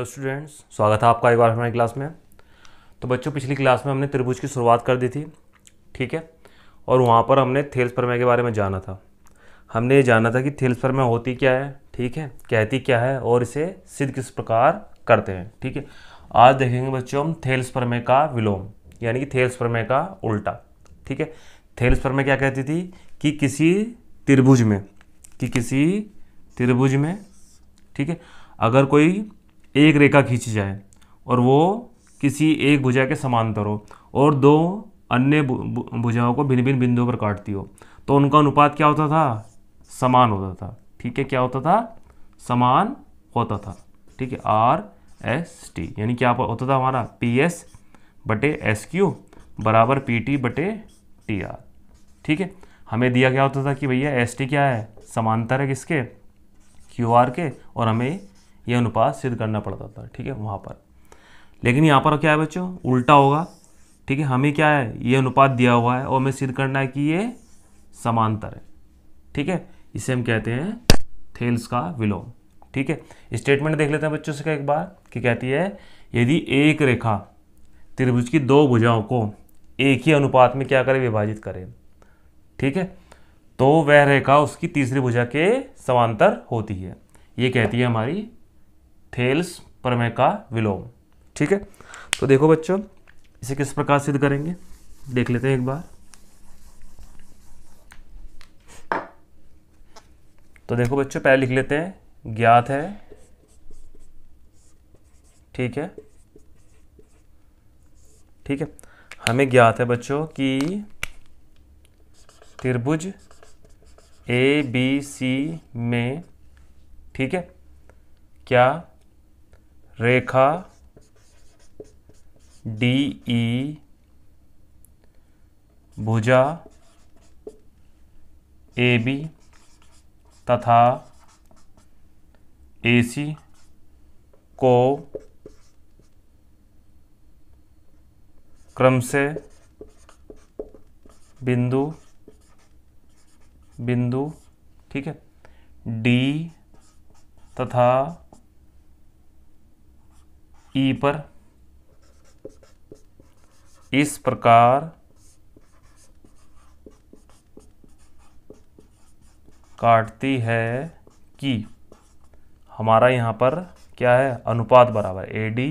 Hello students, स्वागत है आपका एक बार हमारी क्लास में। तो बच्चों, पिछली क्लास में हमने त्रिभुज की शुरुआत कर दी थी, ठीक है। और वहाँ पर हमने थेल्स प्रमेय के बारे में जाना था। हमने ये जाना था कि थेल्स प्रमेय होती क्या है, ठीक है, कहती क्या है और इसे सिद्ध किस प्रकार करते हैं, ठीक है। आज देखेंगे बच्चों हम थेल्स प्रमेय का विलोम, यानी कि थेल्स प्रमेय का उल्टा, ठीक है। थेल्स प्रमेय क्या कहती थी कि किसी त्रिभुज में, ठीक है, अगर कोई एक रेखा खींची जाए और वो किसी एक भुजा के समांतर हो और दो अन्य भुजाओं को भिन्न भिन्न बिंदुओं पर काटती हो, तो उनका अनुपात क्या होता था? समान होता था, ठीक है। क्या होता था? समान होता था, ठीक है। RST यानी क्या होता था हमारा? PS बटे SQ बराबर PT बटे TR, ठीक है। हमें दिया क्या होता था कि भैया ST क्या है? समांतर है किसके? QR के, और हमें यह अनुपात सिद्ध करना पड़ता था, ठीक है, वहाँ पर। लेकिन यहाँ पर क्या है बच्चों? उल्टा होगा, ठीक है। हमें क्या है? ये अनुपात दिया हुआ है और हमें सिद्ध करना है कि ये समांतर है, ठीक है। इसे हम कहते हैं थेल्स का विलोम, ठीक है। स्टेटमेंट देख लेते हैं बच्चों से एक बार कि कहती है यदि एक रेखा त्रिभुज की दो भुजाओं को एक ही अनुपात में क्या करे? विभाजित करे, ठीक है, तो वह रेखा उसकी तीसरी भुजा के समांतर होती है। ये कहती है हमारी थेल्स प्रमेय का विलोम, ठीक है। तो देखो बच्चों, इसे किस प्रकार सिद्ध करेंगे देख लेते हैं एक बार। तो देखो बच्चों, पहले लिख लेते हैं ज्ञात है, ठीक है, ठीक है। हमें ज्ञात है बच्चों कि त्रिभुज ABC में, ठीक है, क्या रेखा DE भुजा AB तथा AC को क्रम से बिंदु, ठीक है, D तथा E पर इस प्रकार काटती है कि हमारा यहाँ पर क्या है? अनुपात बराबर AD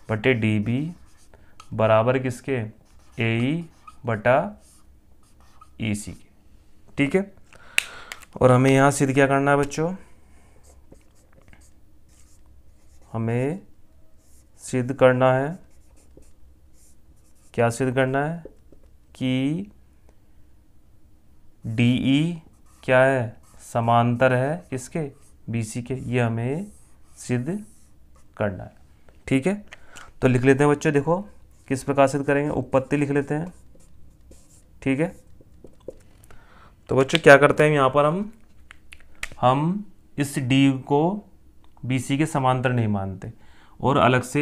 बटे DB बराबर किसके? AE बटा EC के, ठीक है। और हमें यहाँ सिद्ध क्या करना है बच्चों? हमें सिद्ध करना है, क्या सिद्ध करना है? कि DE क्या है? समांतर है किसके? BC के। ये हमें सिद्ध करना है, ठीक है। तो लिख लेते हैं बच्चों, देखो किस प्रकार सिद्ध करेंगे। उत्पत्ति लिख लेते हैं, ठीक है। तो बच्चों क्या करते हैं यहाँ पर हम इस D को BC के समांतर नहीं मानते और अलग से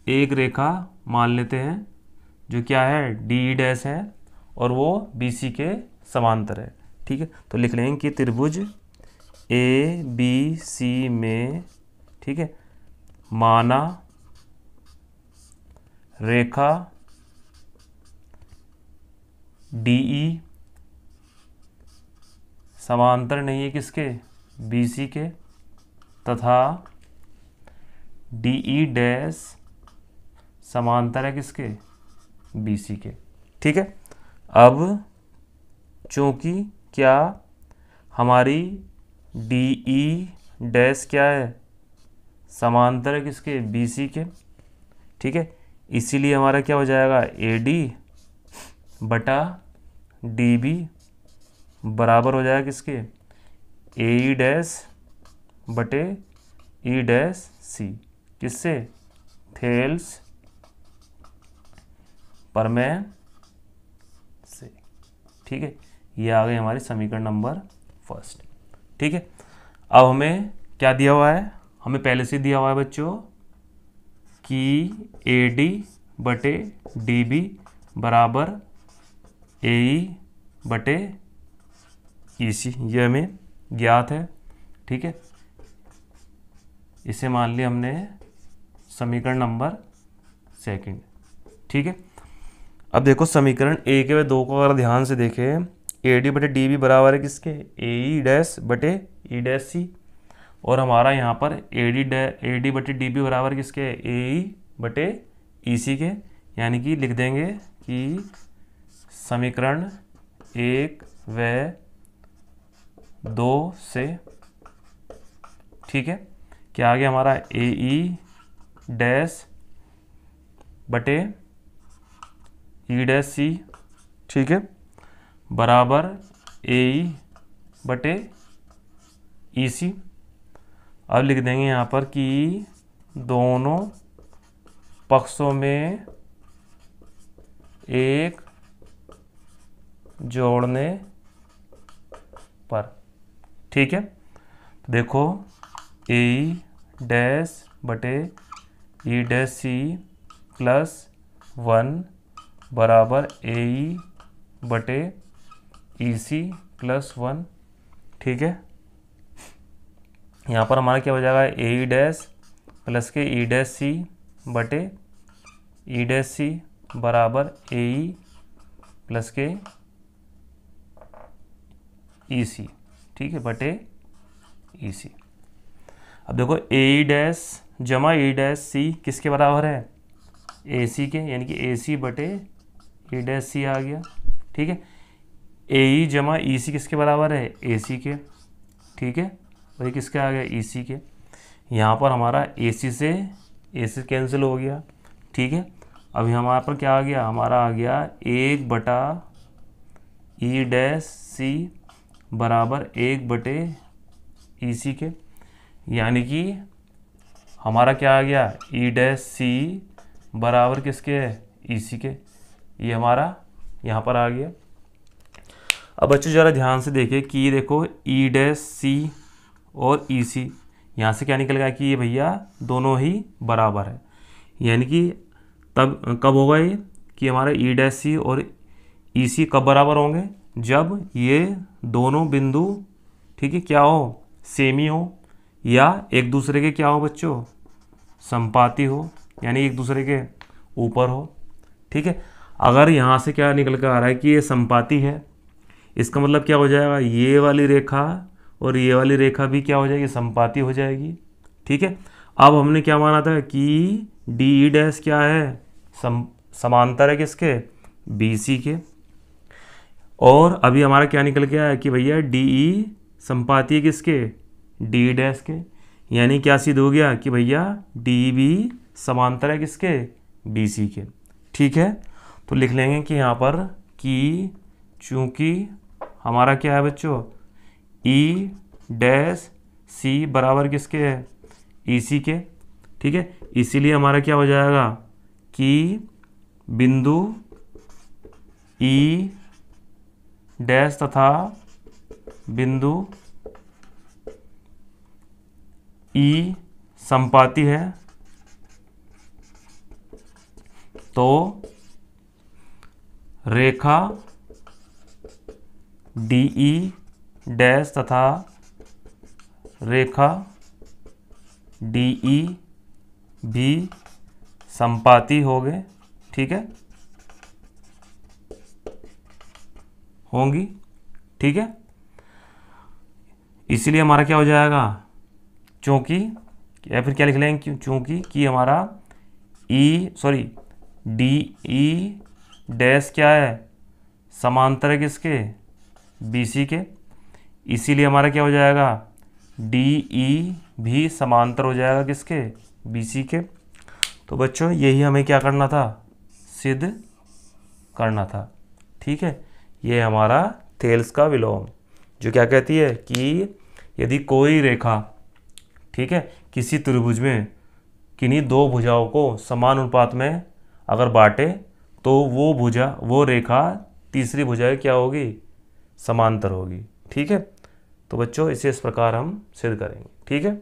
एक रेखा मान लेते हैं जो क्या है? DE डैश है और वो BC के समांतर है, ठीक है। तो लिख लेंगे कि त्रिभुज ABC में, ठीक है, माना रेखा DE समांतर नहीं है किसके? BC के, तथा DE डैश समांतर है किसके? BC के, ठीक है। अब चूंकि क्या हमारी DE डैश क्या है? समांतर है किसके? BC के, ठीक है। इसीलिए हमारा क्या हो जाएगा? AD बटा DB बराबर हो जाएगा किसके? AE डैश बटे E डैश C, किससे? थेल्स प्रमेय से, ठीक है। ये आ गई हमारी समीकरण नंबर फर्स्ट, ठीक है। अब हमें क्या दिया हुआ है? हमें पहले से दिया हुआ है बच्चों कि AD बटे DB बराबर AE बटे EC, ये हमें ज्ञात है, ठीक है। इसे मान लिया हमने समीकरण नंबर सेकंड। ठीक है, अब देखो समीकरण 1 व 2 को अगर ध्यान से देखें, ए डी बटे डी बी बराबर है किसके, ए ई डैश बटे ई डैश सी, और हमारा यहाँ पर ए डी बटे डी बी बराबर किसके, ए ई बटे ई सी के। यानी कि लिख देंगे कि समीकरण 1 व 2 से, ठीक है, क्या आ गया हमारा, ए ई डैश बटे ई डैश सी, ठीक है, बराबर ए ई बटे ई सी। अब लिख देंगे यहाँ पर कि दोनों पक्षों में एक जोड़ने पर, ठीक है। तो देखो ए ई डैश बटे ई डैश सी प्लस 1 बराबर ए ई बटे ई सी प्लस 1, ठीक है। यहाँ पर हमारा क्या हो जाएगा, ए ई डैश प्लस के ई डैश सी बटे ई डैश सी बराबर ए ई प्लस के ई सी, ठीक है, बटे ई सी। अब देखो ए ई डैश जमा ई डैश सी किसके बराबर है, ए सी के, यानी कि ए सी बटे ई डैश सी आ गया, ठीक है। ए ई जमा ई सी किसके बराबर है, ए सी के, ठीक है, वही किसके आ गया, ई सी के। यहाँ पर हमारा ए सी से ए सी कैंसिल हो गया, ठीक है। अब हमारे पर क्या आ गया, हमारा आ गया 1 बटा ई डैश सी बराबर 1 बटे ई सी के, यानी कि हमारा क्या आ गया, ई डैश सी बराबर किसके है, ई सी के। ये हमारा यहाँ पर आ गया। अब बच्चों ज़रा ध्यान से देखिए कि देखो ई डैश सी और ई सी, यहाँ से क्या निकल गया कि ये भैया दोनों ही बराबर है। यानी कि तब कब होगा ये कि हमारा ई डैश सी और ई सी कब बराबर होंगे, जब ये दोनों बिंदु, ठीक है, क्या हो, सेमी हो, या एक दूसरे के क्या हो बच्चों, संपाती हो, यानी एक दूसरे के ऊपर हो, ठीक है। अगर यहाँ से क्या निकल कर आ रहा है कि ये संपाती है, इसका मतलब क्या हो जाएगा, ये वाली रेखा और ये वाली रेखा भी क्या हो जाएगी, संपाती हो जाएगी, ठीक है। अब हमने क्या माना था कि डी ई डैश क्या है, समांतर है किसके, बी सी के, और अभी हमारा क्या निकल के आया कि भैया डी ई संपाती है किसके, डी ई डैश के। यानी क्या सिद्ध हो गया कि भैया डी बी समांतर है किसके, बी सी के, ठीक है। तो लिख लेंगे कि यहाँ पर कि चूंकि हमारा क्या है बच्चों, ई डैश सी बराबर किसके है, ई सी के, ठीक है। इसीलिए हमारा क्या हो जाएगा कि बिंदु ई डैश तथा बिंदु ई संपाती है, तो रेखा डी ई डैश तथा रेखा डी ई भी संपाती हो गए, ठीक है, होंगी, ठीक है। इसलिए हमारा क्या हो जाएगा, चूंकि, या फिर क्या लिख लेंगे, चूंकि कि हमारा डी ई डैश क्या है, समांतर है किसके, बी सी के, इसीलिए हमारा क्या हो जाएगा, डी ई भी समांतर हो जाएगा किसके, बी सी के। तो बच्चों यही हमें क्या करना था, सिद्ध करना था, ठीक है। ये हमारा थेल्स का विलोम जो क्या कहती है कि यदि कोई रेखा, ठीक है, किसी त्रिभुज में किन्हीं दो भुजाओं को समान अनुपात में अगर बांटे, तो वो रेखा तीसरी भुजा क्या होगी, समांतर होगी, ठीक है। तो बच्चों इसे इस प्रकार हम सिद्ध करेंगे, ठीक है।